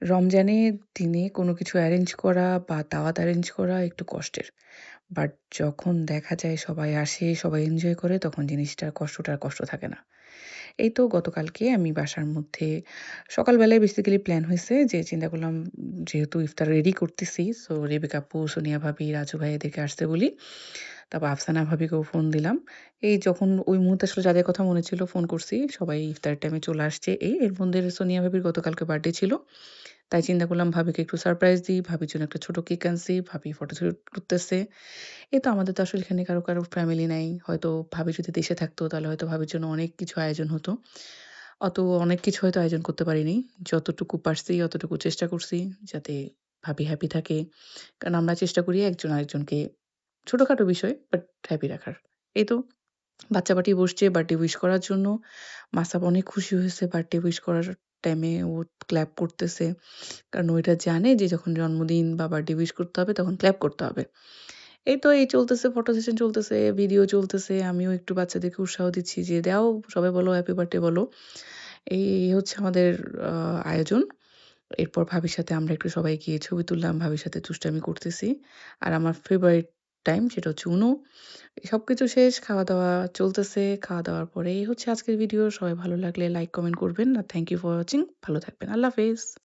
রমজানের দিনে কোনো কিছু অ্যারেঞ্জ করা বা দাওয়াত অ্যারেঞ্জ করা একটু কষ্টের। বাট যখন দেখা যায় সবাই আসে, সবাই এনজয় করে তখন জিনিসটার কষ্টটা আর কষ্ট থাকে না। এই তো গতকালকে আমি বাসার মধ্যে সকালবেলায় বেসিক্যালি প্ল্যান হইছে যে চিন্তা করলাম যেহেতু ইফতার রেডি করতেছি সো রেবেকা আপু, সোনিয়া ভাবি, রাজু ভাই এদেরকে আসতে বলি। তারপর আফসানা ভাবিকেও ফোন দিলাম। এই যখন ওই মুহূর্তে আসলে যাদের কথা মনে ছিল ফোন করছি, সবাই ইফতারের টাইমে চলে আসছে। এর মধ্যে সোনিয়া ভাবির গতকালকে বার্থডে ছিল। তাই চিন্তা করলাম ভাবিকে একটু সারপ্রাইজ দিই। ভাবির জন্য একটা ছোট কেক আনছি। ভাবি ফটোশুট করতেছে। এই তো আমাদের তো আসলে এখানে কারো ফ্যামিলি নাই। হয়তো ভাবি যদি দেশে থাকতো তাহলে হয়তো ভাবির জন্য অনেক কিছু আয়োজন হতো। অনেক কিছু হয়তো আয়োজন করতে পারিনি। যতটুকু পারছি অতটুকু চেষ্টা করছি যাতে ভাবি হ্যাপি থাকে। কারণ আমরা চেষ্টা করি একজন আরেকজনকে ছোটখাটো বিষয় বাট হ্যাপি রাখার। এই তো বাচ্চা পার্টি বসছে বার্থডে উইশ করার জন্য। মাসাব অনেক খুশি হয়েছে বার্থডে উইশ করার টাইমে ও ক্ল্যাপ করতেছে। কারণ ও এটা জানে যে যখন জন্মদিন বা বার্থডে উইশ করতে হবে তখন ক্ল্যাপ করতে হবে। এই তো এই চলতেছে, ফটো সেশন চলতেছে, ভিডিও চলতেছে। আমিও একটু বাচ্চাদেরকে উৎসাহ দিচ্ছি যে, "দাও সবাই বলো হ্যাপি বার্থডে বলো।" এই হচ্ছে আমাদের আ আয়োজন। এরপর ভাবির সাথে আমরা একটু সবাই গিয়ে ছবি তুললাম। ভাবির সাথে দুষ্টামি করতেছি। আর আমার ফেভারিট টাইম সেটা হচ্ছে UNO। সবকিছু শেষ, খাওয়া-দাওয়া চলতেছে। খাওয়া-দাওয়ার পরে এই হচ্ছে আজকের ভিডিও। সবাই ভালো লাগলে লাইক, কমেন্ট করবেন। আর থ্যাংক ইউ ফর ওয়াচিং। ভালো থাকবেন। আল্লাহ হাফেজ।